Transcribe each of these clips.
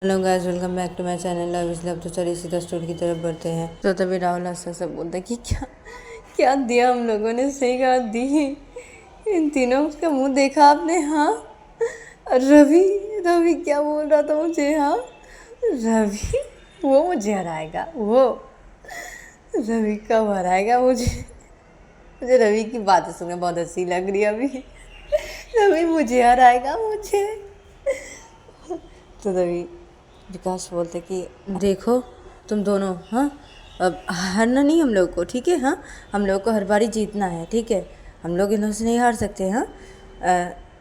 Hello guys, welcome back to my channel love is love. तो चलिए सीधा story की तरफ बढ़ते हैं। तो तभी राहुल ऐसा सब बोलता है कि क्या क्या दिया हम लोगों ने, सही कहा दी। इन तीनों का मुंह देखा आपने? हाँ, रवि रवि क्या बोल रहा था मुझे? हाँ, रवि वो मुझे हराएगा, वो रवि कब हराएगा मुझे? मुझे रवि की बातें सुनकर बहुत हंसी लग रही है अभी। रवि मुझे हराएगा, मुझे। तो रवि विकास बोलते कि देखो तुम दोनों, हाँ अब हारना नहीं हम लोग को, ठीक है? हाँ, हम लोग को हर बारी जीतना है, ठीक है? हम लोग इन्हों से नहीं हार सकते। हाँ,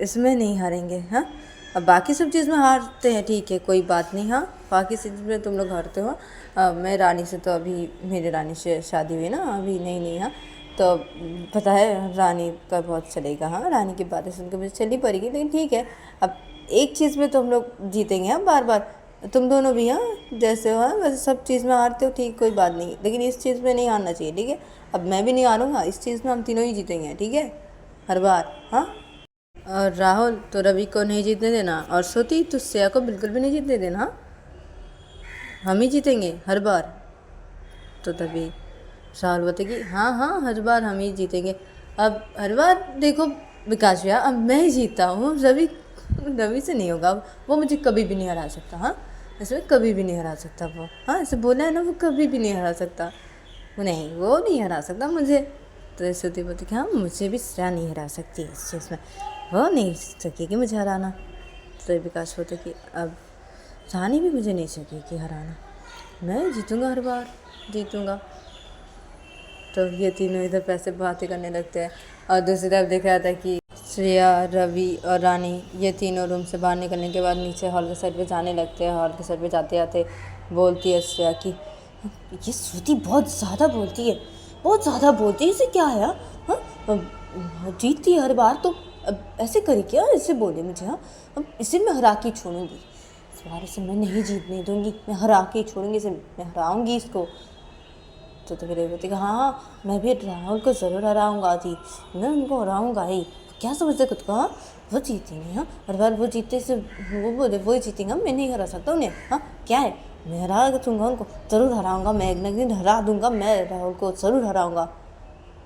इसमें नहीं हारेंगे। हाँ, अब बाकी सब चीज़ में हारते हैं, ठीक है, कोई बात नहीं। हाँ, बाकी चीज़ में तुम लोग हारते हो। मैं रानी से तो अभी मेरी रानी से शादी हुई ना, अभी नहीं नहीं। हाँ, तो पता है रानी का बहुत चलेगा। हाँ, रानी की बातें सुनकर मुझे चलनी पड़ेगी, लेकिन ठीक है। अब एक चीज़ में तो हम लोग जीतेंगे। हाँ, बार बार तुम दोनों भी, हाँ जैसे हो, हाँ वैसे सब चीज़ में हारते हो, ठीक, कोई बात नहीं, लेकिन इस चीज़ में नहीं हारना चाहिए, ठीक है? अब मैं भी नहीं हारूंगा इस चीज़ में, हम तीनों ही जीतेंगे, ठीक है, हर बार। हाँ, और राहुल तो रवि को नहीं जीतने देना, और श्रुति तो श्रेया को बिल्कुल भी नहीं जीतने देना। हाँ, हम ही जीतेंगे हर बार। तो तभी राहुल बोलते कि हाँ हाँ, हर बार हम ही जीतेंगे। अब हर बार देखो विकास भैया, अब मैं ही जीतता हूँ, रवि रवि से नहीं होगा। वो मुझे कभी भी नहीं हरा सकता। हाँ, इसमें कभी भी नहीं हरा सकता वो। हाँ, ऐसे बोला है ना, वो कभी भी नहीं हरा सकता। वो नहीं हरा सकता मुझे। तो श्रुति बोलती कि हाँ, मुझे भी श्रेया नहीं हरा सकती इस चीज़ में, वो नहीं सकेगी मुझे हराना। तो विकास बोलते कि अब रानी भी मुझे नहीं सकेगी हराना, मैं जीतूँगा, हर बार जीतूँगा। तो ये तीनों इधर पैसे बातें करने लगते हैं, और दूसरी तरफ देख रहा था कि श्रेया, रवि और रानी ये तीनों रूम से बाहर निकलने के बाद नीचे हॉल के साइड पे जाने लगते हैं। हॉल के साइड पे जाते जाते बोलती है श्रेया कि ये श्रुति बहुत ज़्यादा बोलती है, बहुत ज़्यादा बोलती है, इसे क्या है? हाँ, जीतती है हर बार, तो अब ऐसे करे क्या, इससे बोले मुझे? हाँ, अब इसे मैं हरा के छोड़ूंगी, इस बार इसे मैं नहीं जीतने दूंगी, मैं हरा के छोड़ूंगी इसे, मैं हराऊंगी इसको। तो फिर बोलती कि हाँ हाँ, मैं भी राहुल को ज़रूर हराऊंगा थी, मैं उनको हराऊंगा ही, क्या समझते खुद को? हाँ, वो जीतेंगे। हाँ, हर बार वो जीते से वो बोले वो ही जीतेंगे, मैं नहीं हरा सकता उन्हें। हाँ, क्या है, मैं हरा दूंगा उनको, ज़रूर हराऊंगा, मैं एक ना एक दिन हरा दूंगा, मैं राहुल को ज़रूर हराऊंगा।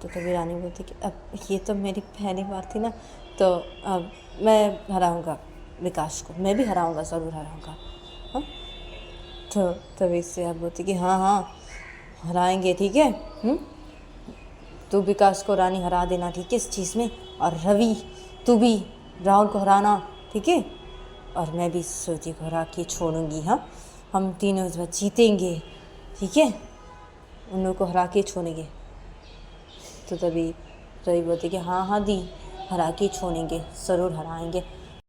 तो तभी रानी बोलती कि अब ये तो मेरी पहली बार थी ना, तो अब मैं हराऊंगा विकास को, मैं भी हराऊंगा, ज़रूर हराऊंगा। हाँ, तो तभी से आप बोलती कि हाँ हाँ, हराएंगे, ठीक है। तू विकास को रानी हरा देना, ठीक है, इस चीज़ में, और रवि तू भी राहुल को हराना, ठीक है, और मैं भी श्रुति को हरा के छोड़ूंगी। हाँ, हम तीनों इस बार जीतेंगे, ठीक है, उन लोगों को हरा के छोड़ेंगे। तो तभी रवि बोलती कि हाँ हाँ दी, हरा के छोड़ेंगे, ज़रूर हराएंगे,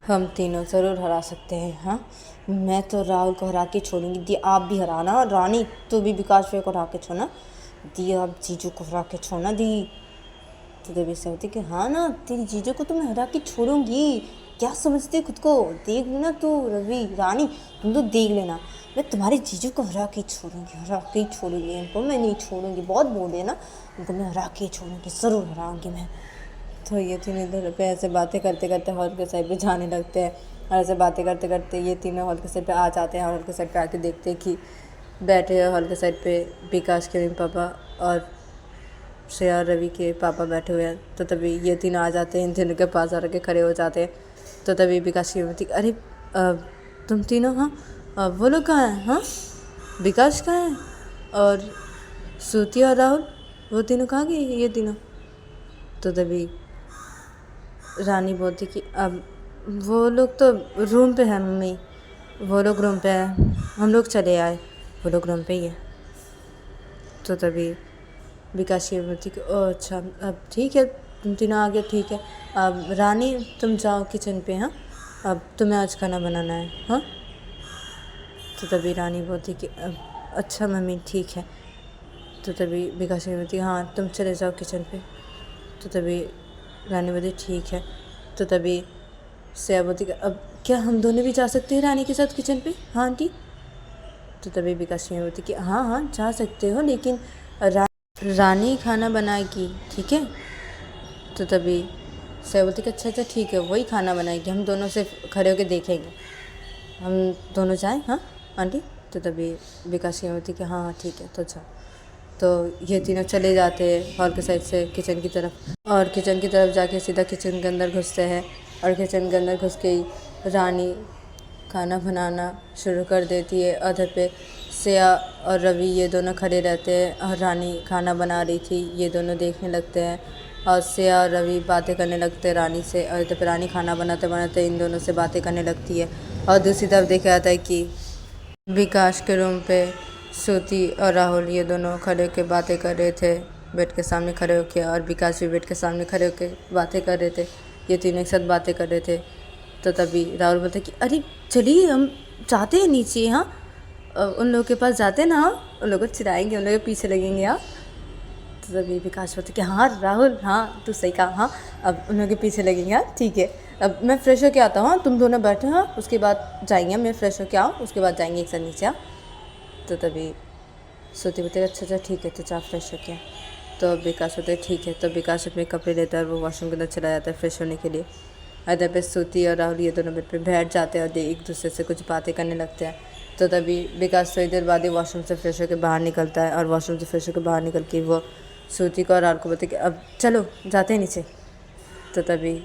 हम तीनों ज़रूर हरा सकते हैं। हाँ, मैं तो राहुल को हरा के छोड़ूंगी, दी आप भी हराना, रानी तू भी विकास भैया को हरा के छोड़ना, दी आप जीजू को हरा के छोड़ना दी। तो देवी से होती कि हाँ ना, तेरी जीजू को तो मैं हरा के छोड़ूंगी, क्या समझते खुद को? देख लेना तू रवि, रानी तुम तो देख लेना, मैं तुम्हारे जीजू को हरा के छोड़ूंगी, हरा के छोड़ूंगी, इनको मैं नहीं छोड़ूंगी, बहुत बोले ना, इनको मैं हरा के छोड़ूंगी, ज़रूर हराऊंगी मैं। तो ये तीनों इधर पे ऐसे बातें करते करते हॉल के साइड पे जाने लगते हैं, और ऐसे बातें करते करते ये तीनों हॉल के साइड पे आ जाते हैं। हॉल के साइड पे आके देखते हैं कि बैठे हैं हॉल के साइड पे विकास के मम्मी पापा और श्रेया और रवि के पापा बैठे हुए हैं। तो तभी ये तीनों आ जाते हैं, इन तीनों के पास आ के खड़े हो जाते हैं। तो तभी विकास की मम्मी, अरे तुम तीनों, हाँ वो लोग कहाँ हैं? हाँ, विकास कहाँ है, और श्रुति और राहुल, वो तीनों कहाँ गए ये तीनों? तो तभी रानी बोलती कि अब वो लोग तो रूम पे है मम्मी, वो लोग रूम पे है, हम लोग चले आए, वो लोग रूम पे ही है। तो तभी विकास की बोलती कि ओ अच्छा, अब ठीक है, तुम तीनों आ गए, ठीक है, अब रानी तुम जाओ किचन पे। हाँ, अब तुम्हें आज खाना बनाना है। हाँ, तो तभी रानी बोलती कि अब अच्छा मम्मी ठीक है। तो तभी विकास की बोलती हाँ तुम चले जाओ किचन पे। तो तभी रानी बोलती ठीक है। तो तभी श्रेया बोलती कि अब क्या हम दोनों भी जा सकते हैं रानी के साथ किचन पे? हाँ आंटी। तो तभी विकास की बोलती कि हाँ हाँ जा सकते हो, लेकिन रानी खाना बनाएगी, ठीक है। तो तभी श्रेया बोलती कि अच्छा अच्छा ठीक है, वही खाना बनाएगी, हम दोनों सिर्फ खड़े होकर देखेंगे, हम दोनों जाएँ। हाँ, आंटी। तो तभी विकास की मम्मी बोलती कि हाँ हाँ ठीक है तो अच्छा। तो ये तीनों चले जाते हैं हॉल के साइड से किचन की तरफ, और किचन की तरफ जाके सीधा किचन के अंदर घुसते हैं। और किचन के अंदर घुस के ही रानी खाना बनाना शुरू कर देती है। उधर पे श्रेया और रवि ये दोनों खड़े रहते हैं और रानी खाना बना रही थी, ये दोनों देखने लगते हैं। और श्रेया और रवि बातें करने लगते हैं रानी से, और इधर पे रानी खाना बनाते बनाते इन दोनों से बातें करने लगती है। और दूसरी तरफ देखा जाता है कि विकास के रूम पे श्रुति और राहुल ये दोनों खड़े होकर बातें कर रहे थे बेड के सामने खड़े होकर, और विकास भी बेड के सामने खड़े होकर बातें कर रहे थे। ये तीनों एक साथ बातें कर रहे थे। तो तभी राहुल बोलते कि अरे चलिए हम जाते हैं नीचे, हाँ उन लोगों के पास जाते हैं ना, हाँ उन लोगों को चिढ़ाएंगे, उन लोगों के पीछे लगेंगे, हाँ। तो तभी विकास बोलते कि हाँ राहुल हाँ तू सही कहा, हाँ अब उन लोगों के पीछे लगेंगे, हाँ ठीक है अब मैं फ्रेश होके आता हूँ, तुम दोनों बैठे, हाँ उसके बाद जाएंगे, मैं फ्रेश होके आऊँ उसके बाद जाएंगे एक साथ नीचे, हाँ। तो तभी श्रुति बोलते अच्छा ठीक है तो जा फ्रेश हो गया। तो विकास बोलते ठीक है। तो विकास अपने कपड़े लेता है और वो वॉशरूम के अंदर चला जाता है फ्रेश होने के लिए। इधर पे श्रुति और राहुल ये दोनों बेड पे बैठ जाते हैं और एक दूसरे से कुछ बातें करने लगते हैं। तो तभी विकास थोड़ी देर बाद ही वॉशरूम से फ्रेश होकर बाहर निकलता है, और वॉशरूम से फ्रेश होकर बाहर निकल के वो श्रुति को और राहुल को बोलते कि अब चलो जाते हैं नीचे। तो तभी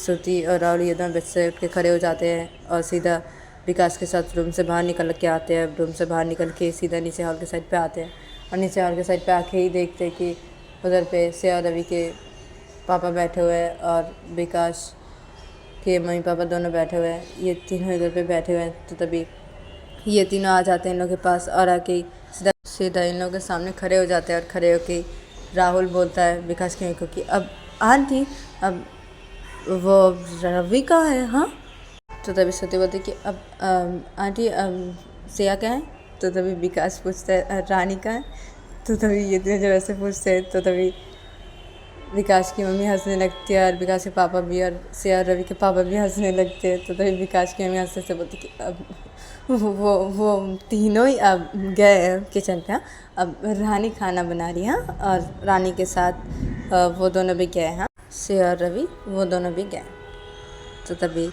श्रुति और राहुल ये दोनों बेड से उठ के खड़े हो जाते हैं और सीधा विकास के साथ रूम से बाहर निकल के आते हैं। रूम से बाहर निकल के सीधा नीचे हॉल के साइड पे आते हैं, और नीचे हॉल के साइड पे आके ही देखते हैं कि उधर पे श्रेया और रवि के पापा बैठे हुए हैं और विकास के मम्मी पापा दोनों बैठे हुए हैं। ये तीनों इधर पे बैठे हुए हैं। तो तभी ये तीनों आ जाते हैं इन लोगों के पास, और आके ही सीधा सीधा इन लोगों के सामने खड़े हो जाते हैं। और खड़े होके राहुल बोलता है विकास की मम्मी को कि अब आंटी अब वो रवि का है, हाँ। तो तभी श्रुति बोलती कि अब आंटी श्रेया का है। तो तभी विकास पूछता है रानी का है। तो तभी ये तीनों जब ऐसे पूछते हैं तो तभी विकास की मम्मी हंसने लगती है, और विकास के पापा भी, और श्रेया और रवि के पापा भी हंसने लगते हैं। तो तभी विकास की मम्मी हंसने से बोलती कि अब वो तीनों ही अब गए हैं किचन पे, अब रानी खाना बना रही है, और रानी के साथ वो दोनों भी गए हैं, श्रेया और रवि वो दोनों भी गए। तो तभी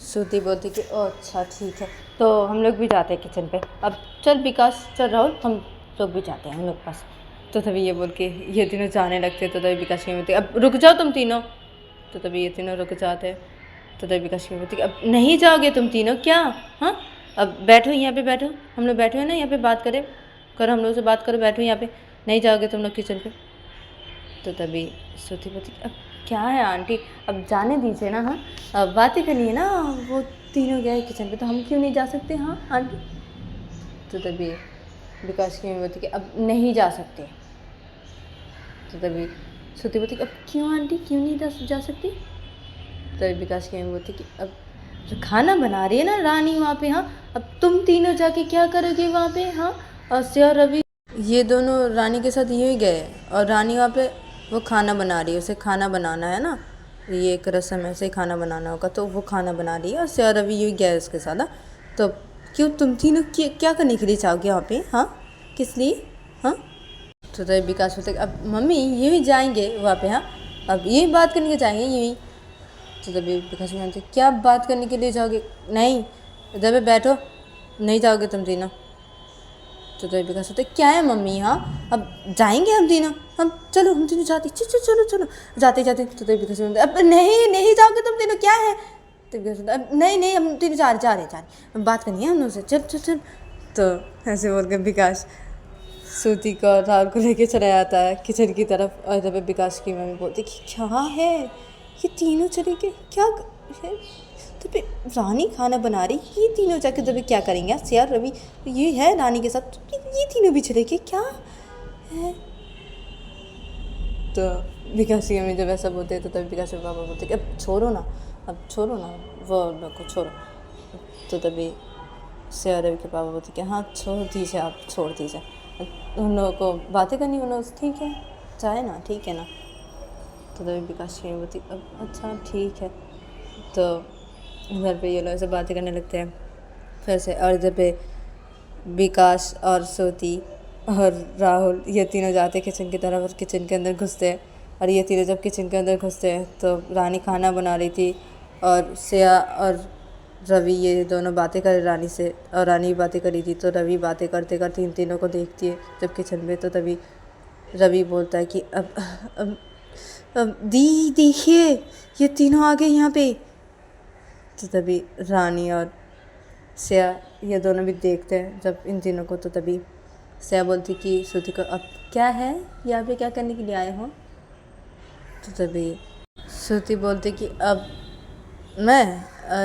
श्रुति बोलती कि ओ अच्छा ठीक है तो हम लोग भी जाते हैं किचन पे, अब चल विकास चल राहुल हम लोग भी जाते हैं हम लोग पास। तो तभी ये बोल के ये तीनों जाने लगते। तो तभी विकास की बोलती अब रुक जाओ तुम तीनों। तो तभी ये तीनों रुक जाते हैं। तो तभी विकास की बोलती अब नहीं जाओगे तुम तीनों क्या, हाँ अब बैठो यहाँ पे बैठो, हम लोग बैठे हैं ना यहाँ पे बात करो हम लोग से बात करो, बैठो यहाँ पे, नहीं जाओगे तुम लोग किचन पे। तो तभी श्रुति बोलती अब क्या है आंटी अब जाने दीजिए ना, हाँ अब बातें करनी है ना, वो तीनों गए किचन पे तो हम क्यों नहीं जा सकते, हाँ आंटी। तो तभी विकास की मम्मी बोलती कि अब नहीं जा सकते। तो तभी श्रुति बोलती अब क्यों आंटी क्यों नहीं जा सकती। तभी विकास की मम्मी बोलती कि अब जो खाना बना रही है ना रानी वहाँ पे, हाँ अब तुम तीनों जाके क्या करोगे वहाँ पे, हाँ और श्रेया रवि ये दोनों रानी के साथ यूँ ही गए, और रानी वहाँ पे वो खाना बना रही है, उसे खाना बनाना है ना, ये एक रस्म है, ऐसे ही खाना बनाना होगा, तो वो खाना बना रही है और श्रेया रवि यूँ ही गए उसके साथ, हाँ तो क्यों तुम तीनों क्या करने के लिए चाहोगे वहाँ पे, हाँ किस लिए, हाँ। तो तभी विकास बोलते अब मम्मी यूँ ही जाएंगे वहाँ पे, हाँ अब यही बात करने के जाएंगे यूँ ही। तो तभी विकास बोलते क्या बात करने के लिए जाओगे, नहीं इधर पे बैठो, नहीं जाओगे तुम तीनों। तो तभी विकास बोलते क्या है मम्मी, हाँ अब जाएंगे हम तीनों, हम चलो हम तीनों जाते, चलो चलो जाते। तो तभी विकास बोलते अब नहीं जाओगे तुम तीनों क्या है। तो विकास बोलते अब नहीं हम तीनों जा रहे बात करनी है हम लोग से, चल। तो ऐसे बोल के विकास श्रुति को और राहुल को लेके चला जाता है किचन की तरफ। और तभी विकास की मम्मी बोलती कि क्या है ये तीनों चले गए क्या है। तो फिर रानी खाना बना रही, ये तीनों जाके तभी क्या करेंगे, श्रेया रवि ये है रानी के साथ, तो ये तीनों भी चले गए क्या है। तो विकास की मम्मी जब ऐसा बोलते हैं तो तभी विकास के पापा बोलते कि अब छोड़ो ना वो लोग को छोड़ो। तो तभी श्रेया रवि के पापा बोलते कि हाँ छोड़ दीजिए उन लोगों को बातें करनी, उन लोग ठीक है चाहे ना, ठीक है ना। तो तभी विकास की बोलती अब अच्छा ठीक है। तो इधर पे ये लोग ऐसे बातें करने लगते हैं फिर से, और इधर पे विकास और श्रुति और राहुल ये तीनों जाते हैं किचन की तरफ, और किचन के अंदर घुसते हैं। और ये तीनों जब किचन के अंदर घुसते हैं तो रानी खाना बना रही थी, और श्रेया और रवि ये दोनों बातें कर रानी से और रानी भी बातें करी थी। तो रवि बातें करते करते इन तीनों को देखती है जब किचन में। तो तभी रवि बोलता है कि अब दी देखिए ये तीनों आ गए यहाँ पे। तो तभी रानी और श्रेया ये दोनों भी देखते हैं जब इन तीनों को। तो तभी श्रेया बोलती कि श्रुति को अब क्या है, यहाँ पे क्या करने के लिए आए हो। तो तभी श्रुति बोलती कि अब मैं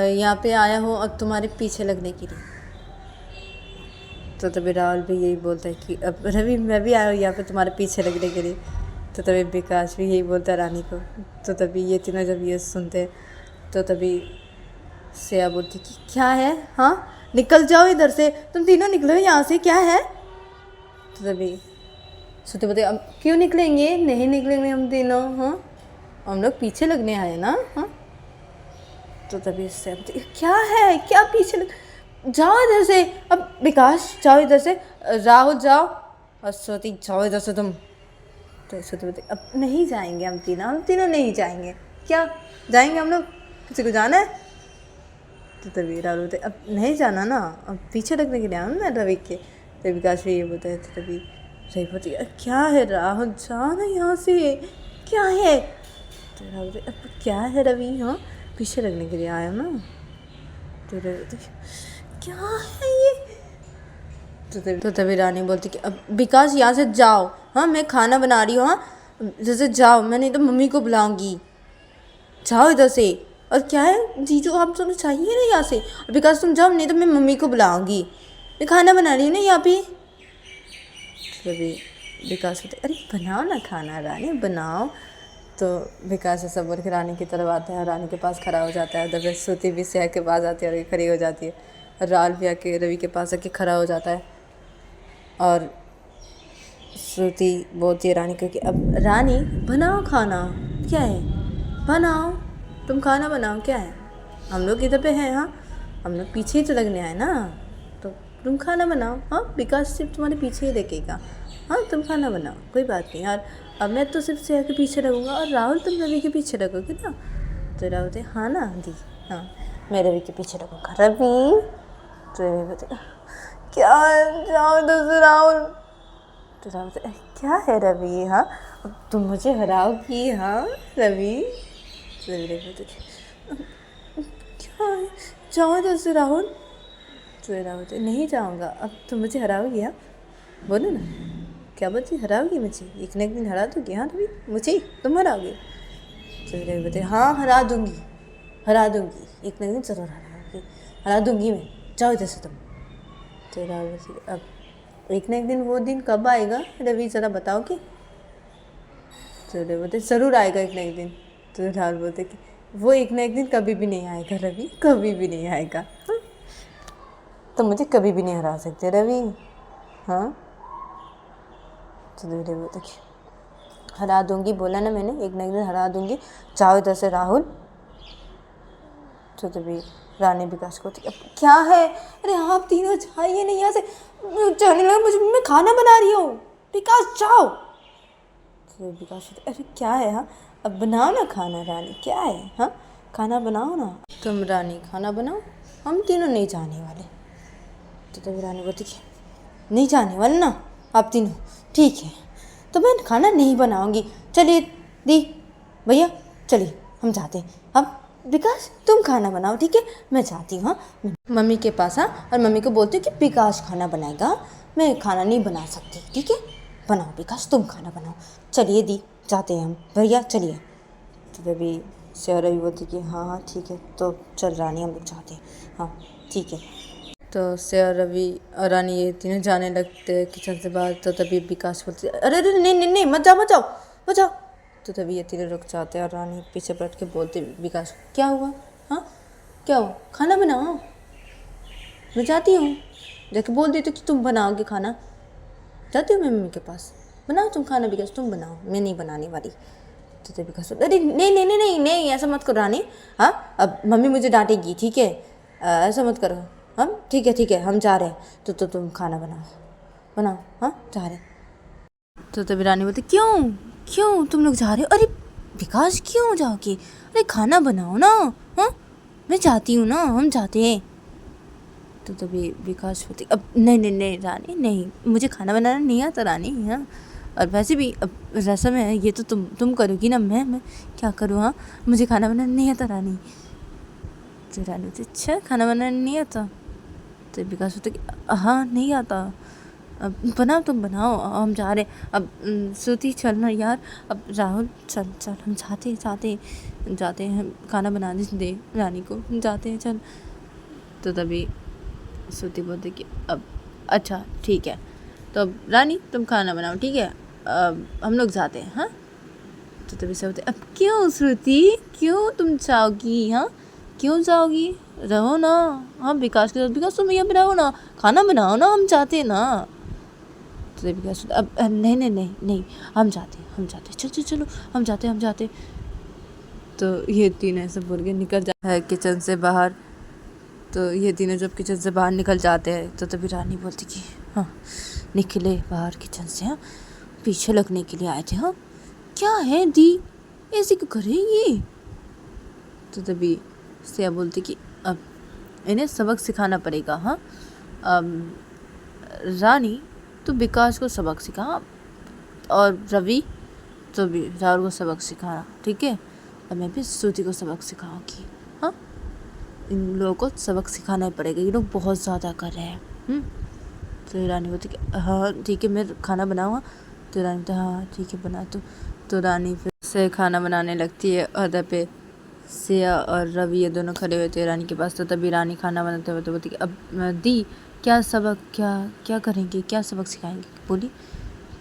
यहाँ पे आया हूँ अब तुम्हारे पीछे लगने के लिए। तो तभी राहुल भी यही बोलता है कि अब रवि मैं भी आया हूँ यहाँ पे तुम्हारे पीछे लगने के लिए। तो तभी विकास भी यही बोलता है रानी को। तो तभी ये तीनों जब ये सुनते तो तभी श्रेया बोलती कि क्या है, हाँ निकल जाओ इधर से, तुम तीनों निकलो यहाँ से, क्या है। तो तभी श्रुति बोलते अब क्यों निकलेंगे, नहीं निकलेंगे हम तीनों, हाँ हम लोग पीछे लगने आए ना, हाँ। तो तभी श्रेया बोलती क्या है, क्या पीछे जाओ इधर से, अब विकास जाओ इधर से, राहुल जाओ और श्रुति जाओ इधर से तुम। तो श्रुति बोलती अब नहीं जाएंगे हम तीनों नहीं जाएंगे, क्या जाएंगे हम लोग, किसी को जाना है। तो तभी राहुल बोलते अब नहीं जाना ना, अब पीछे लगने के लिए आया मैं रवि के। तो विकास भी ये बोलता है। तो तभी रवि बोलती क्या है राहुल जाओ ना यहाँ से, क्या है। तो राहुल बोलते अब क्या है रवि, हाँ पीछे लगने के लिए आया ना। तो रवि बोलते क्या है ये। तो तभी रानी बोलती कि अब विकास यहाँ से जाओ, हाँ मैं खाना बना रही हूँ, हाँ जैसे जाओ, मैं नहीं तो मम्मी को बुलाऊंगी, जाओ इधर से। और क्या है जीजू आप दोनों चाहिए ना यहाँ से, विकास तुम जाओ नहीं तो मैं मम्मी को बुलाऊंगी, मैं खाना बना रही हूँ ना यहाँ पे। तभी विकास बोलते अरे बनाओ ना खाना रानी बनाओ। तो विकास ऐसा बोल के रानी की तरफ आता है और रानी के पास खड़ा हो जाता है। तभी श्रुति भी श्रेया के पास आती है और खड़ी हो जाती है और राहुल भी आके रवि के पास आके खड़ा हो जाता है। और श्रुति बोलती है रानी को कि अब रानी बनाओ खाना, क्या है बनाओ, तुम खाना बनाओ, क्या है हम लोग इधर पे हैं, हाँ हम लोग पीछे ही तो लगने आए ना, तो तुम खाना बनाओ, हाँ विकास सिर्फ तुम्हारे पीछे ही देखेगा, हाँ तुम खाना बनाओ कोई बात नहीं। और अब मैं तो सिर्फ श्रेया के पीछे लगूंगा और राहुल तुम रवि के पीछे लगोगे ना। तो राहुल बोलते हाँ ना दी, हाँ मैं रवि के पीछे लगूंगा। रवि तो रवि बोलते क्या जाओ तो राहुल। तो राहुल बोलते क्या है रवि, हाँ अब तुम मुझे हराओगी, हाँ रवि। तो रवि बोलते क्या है जाओ इधर से राहुल। तो राहुल बोलते नहीं जाऊँगा, अब तुम मुझे हराओगी, हाँ बोलो ना क्या बोलती हराओगी मुझे, एक ना एक दिन हरा दोगी, हाँ रवि मुझे तुम हराओगे। तो रवि बोलते हाँ हरा दूँगी एक ना एक दिन ज़रूर हरा दूँगी मैं, जाओ इधर से तुम। तो राहुल बोलते अब एक ना एक दिन, वो दिन कब आएगा रवि ज़रा बताओगे। तो रवि बोलते ज़रूर आएगा एक ना एक दिन। तो राहुल बोलते कि वो एक ना एक दिन कभी भी नहीं आएगा रवि, कभी भी नहीं आएगा, हाँ तो मुझे कभी भी नहीं हरा सकते रवि, हाँ। तो रवि बोलते हरा दूँगी, बोला ना मैंने एक ना एक दिन हरा दूँगी, जाओ इधर से राहुल। तो तभी रानी विकास को अब क्या है, अरे आप तीनों जाइए नहीं यहाँ से, जाने लगा मुझे, मैं खाना बना रही हूँ, विकास जाओ। तो विकास अरे क्या है, हाँ अब बनाओ ना खाना रानी, क्या है, हाँ खाना बनाओ ना तुम रानी, खाना बनाओ, हम तीनों नहीं जाने वाले। तो तभी रानी बोलती नहीं जाने वाले ना आप तीनों, ठीक है तो मैं खाना नहीं बनाऊंगी, चलिए दी भैया चलिए हम जाते हैं, अब विकास तुम खाना बनाओ, ठीक है मैं जाती हूँ, हाँ मम्मी के पास, हाँ और मम्मी को बोलती हूँ कि विकास खाना बनाएगा, मैं खाना नहीं बना सकती, ठीक है बनाओ विकास तुम खाना बनाओ, चलिए दी जाते हैं हम भैया चलिए। तो तभी श्रेया रवि बोलती कि हाँ हाँ ठीक है तो चल रानी हम लोग जाते हैं, हाँ ठीक है। तो श्रेया रवि और रानी ये तीनों जाने लगते हैं किचन से बाहर। तो तभी विकास बोलती अरे अरे नहीं मत जाओ। तो तभी ये तीनों रुक जाते हैं और रानी पीछे बैठ के बोलती विकास क्या हुआ, हाँ क्या हुआ, खाना बनाओ, मैं जाती हूँ, जाके बोल देती कि तुम बनाओगे खाना, जाती हूँ मैं मम्मी के पास, बनाओ तुम खाना विकास तुम बनाओ, मैं नहीं बनाने वाली। तो तभी विकास अरे नहीं ऐसा मत करो रानी, हाँ अब मम्मी मुझे डांटेगी, ठीक है ऐसा मत करो, हम ठीक है हम जा रहे हैं, तो तुम खाना बनाओ, हाँ जा रहे हैं। तो तभी रानी बोलती क्यों तुम लोग जा रहे हो, अरे विकास क्यों जाओगे, अरे खाना बनाओ ना, हाँ मैं जाती हूँ ना, हम जाते हैं। तो तभी विकास बोलती अब नहीं रानी नहीं, मुझे खाना बनाना नहीं आता रानी। हाँ, और वैसे भी अब रसम है, ये तो तुम करोगी ना, मैं क्या करूँ। हाँ, मुझे खाना बनाना नहीं आता रानी। तो रानी बोलती अच्छा खाना बनाना नहीं आता। तो विकास बोलता कि हाँ नहीं आता। अब बनाओ, तुम बनाओ, हम जा रहे। अब श्रुति चल ना यार, अब राहुल चल हम जाते हैं, खाना बनाने दे रानी को, जाते हैं चल। तो तभी श्रुति बोलती कि अब अच्छा ठीक है, तो अब रानी तुम खाना बनाओ, ठीक है, अब हम लोग जाते हैं। हाँ, तो तभी से बोलते अब क्यों श्रुति, क्यों तुम जाओगी। हाँ, क्यों जाओगी, रहो ना। हाँ, विकास के साथ, विकास तुम यहाँ पे रहो ना, खाना बनाओ ना, हम जाते हैं ना। तो विकास अब नहीं, हम जाते चलो हम जाते। तो ये तीनों ऐसे बोल के निकल जाता है किचन से बाहर। तो ये तीनों जब किचन से बाहर निकल जाते हैं तो तभी रानी बोलती कि हाँ निकले बाहर किचन से, हाँ पीछे लगने के लिए आए थे। हाँ क्या है दी, ऐसे क्यों करेंगी। तो तभी सिया बोलती कि अब इन्हें सबक सिखाना पड़ेगा। हाँ, रानी तो विकास को सबक सिखा, और रवि तो भी राहुल को सबक सिखाना, ठीक है, और मैं भी श्रुति को सबक सिखाऊंगी। हाँ, इन लोगों को सबक सिखाना ही पड़ेगा, ये लोग बहुत ज़्यादा कर रहे हैं। तो रानी बोलती कि हाँ ठीक है, मैं खाना बनाऊँगा। तो रानी बोलती हाँ ठीक है बना। तो रानी फिर से खाना बनाने लगती है। अदर पे सिया और रवि ये दोनों खड़े हुए थे रानी के पास। तो तभी रानी खाना बनाते हुए तो बोलती कि अब दी क्या सबक, क्या करेंगे, क्या सबक सिखाएंगे बोली।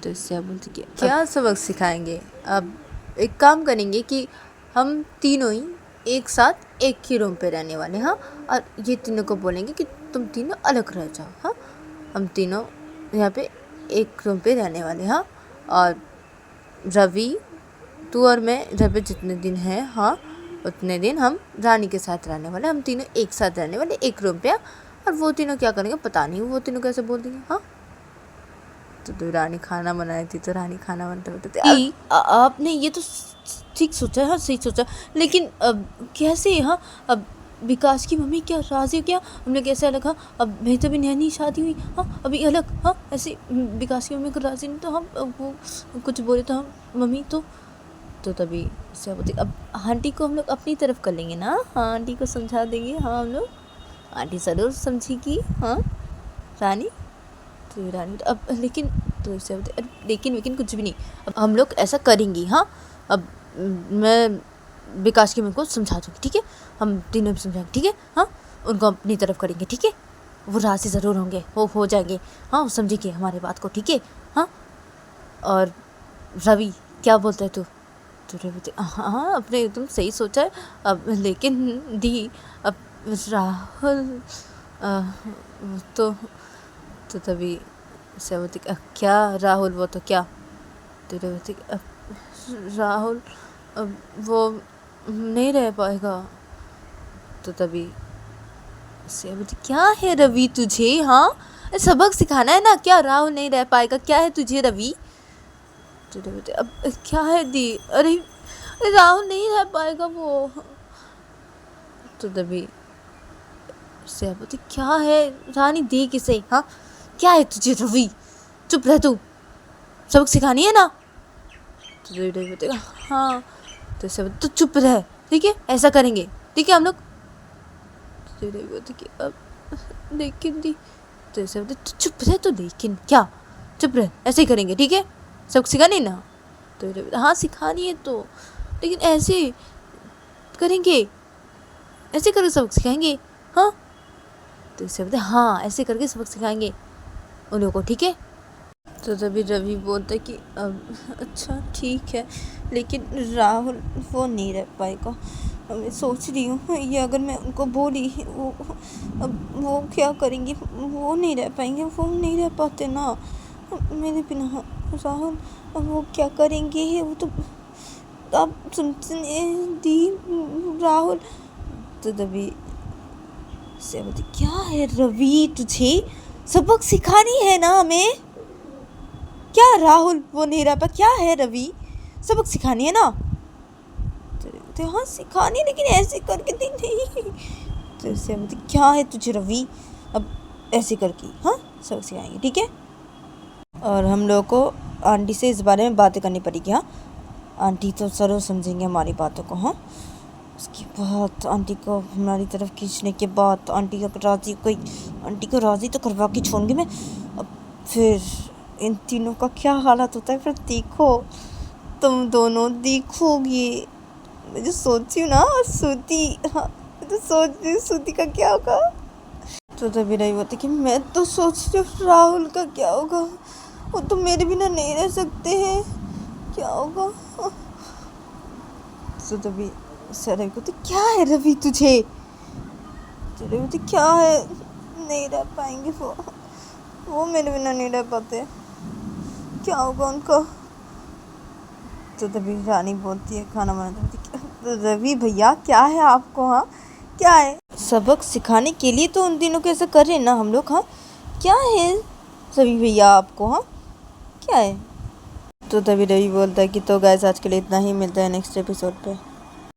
तो सिया बोलती कि क्या सबक सिखाएंगे, अब एक काम करेंगे कि हम तीनों ही एक साथ एक ही रूम पे रहने वाले। हाँ, और ये तीनों को बोलेंगे कि तुम तीनों अलग रह जाओ। हाँ, हम तीनों यहाँ पे एक रूम पे रहने वाले। हाँ, और रवि तू और मैं घर पे जितने दिन हैं, हाँ उतने दिन हम रानी के साथ रहने वाले, हम तीनों एक साथ रहने वाले एक रूम पे। और वो तीनों क्या करेंगे पता नहीं, वो तीनों कैसे बोल देंगे। हाँ, तो रानी खाना बनाई थी, तो रानी खाना बनाते बताते आपने ये तो ठीक सोचा है, हाँ सही सोचा, लेकिन अब कैसे। हाँ, अब विकास की मम्मी क्या राजी हो क्या, हमने कैसे अलग। हाँ, अब मेरी तो भी नई शादी हुई। हाँ, अभी अलग। हाँ, ऐसे विकास की मम्मी को राजी नहीं, तो हम वो कुछ बोले तो हम मम्मी तो तभी से बोलती अब आंटी को हम लोग अपनी तरफ कर लेंगे ना। हाँ, आंटी को समझा देंगे। हाँ, हम लोग आंटी ज़रूर समझेगी। हाँ रानी, तो रानी तो अब लेकिन, तो इससे बोलते लेकिन कुछ भी नहीं, अब हम लोग ऐसा करेंगे। हाँ, अब मैं विकास की मम्मी को समझा दूँगी, ठीक है, हम तीनों भी समझाएंगे, ठीक है। हाँ, उनको अपनी तरफ करेंगे, ठीक है, वो राजी ज़रूर होंगे, वो हो जाएंगे। हाँ, वो समझेंगे हमारी बात को, ठीक है। हाँ, और रवि क्या बोलता है तू, तो रवि बोलते हाँ अपने तुम सही सोचा है। अब लेकिन दी अब राहुल तो तभी से बोलती क्या राहुल, वो तो क्या। तो बोलती राहुल अब वो नहीं रह पाएगा। तो तभी से बोलती क्या है रवि तुझे, हाँ सबक सिखाना है ना, क्या राहुल नहीं रह पाएगा, क्या है तुझे रवि। तो बोलते अब क्या है दी, अरे राहुल नहीं रह पाएगा वो। तो तभी से बोलती क्या है रानी दी किसे, हाँ क्या है तुझे रवि, चुप रह तू, सबक सिखानी है ना। तो बोलते हाँ। तो से तो चुप रह, ठीक है, ऐसा करेंगे, ठीक है हम लोग। तो बोलते कि अब लेकिन दी, तो ऐसे बोलते तो चुप रह, तो लेकिन क्या, चुप रह, ऐसे ही करेंगे, ठीक है, सबक सिखानी ना। तो हाँ सिखानी है तो, लेकिन ऐसे करेंगे, ऐसे करके सबक सिखाएंगे। हाँ, तो इससे बोलते हाँ ऐसे करके सबक सिखाएंगे उन लोगों को, ठीक है। तो तभी रवि बोलता है कि अब अच्छा ठीक है, लेकिन राहुल वो नहीं रह पाएगा। मैं सोच रही हूँ ये अगर मैं उनको बोली वो, अब वो क्या करेंगी, वो नहीं रह पाएंगे, वो नहीं रह पाते ना मेरे बिना राहुल, अब वो क्या करेंगे, वो तो आप सुनते दी राहुल। तो तभी से बोलती क्या है रवि तुझे, सबक सिखानी है ना हमें, क्या राहुल वो नहीं रहा, क्या है रवि, सबक सिखानी है ना। बोलते हाँ सिखानी, लेकिन ऐसे करके दी नहीं। तो उससे बोलते क्या है तुझे रवि, अब ऐसे करके हाँ सब सिखाएंगे, ठीक है। और हम लोग को आंटी से इस बारे में बातें करनी पड़ेगी। हाँ आंटी तो ज़रूर समझेंगे हमारी बातों को। हाँ उसके बाद आंटी को हमारी तरफ खींचने के बाद आंटी को राज़ी तो करवा के छोड़ूंगी मैं। अब फिर इन तीनों का क्या हालत होता है फिर देखो, तुम दोनों देखोगी। मैं जो सोची हूँ ना सूती, हाँ मैं तो सोच रही हूँ सूती का क्या होगा। तो तभी रही होती कि मैं तो सोच रही हूँ राहुल का क्या होगा, वो तो मेरे बिना नहीं रह सकते हैं, क्या होगा। तो तभी रवि को तो क्या है रवि तुझे, तो रवि तो क्या है, नहीं रह पाएंगे वो मेरे बिना नहीं रह पाते, क्या होगा उनका। तो तभी रानी बोलती है खाना बनाते, तो रवि भैया क्या है आपको, हाँ क्या है, सबक सिखाने के लिए तो उन दिनों को ऐसा कर रहे हैं ना हम लोग, हाँ क्या है रवि भैया आपको, हाँ क्या है। तो तभी रवि बोलता है कि तो गाइस आज के लिए इतना ही, मिलता है नेक्स्ट एपिसोड पे।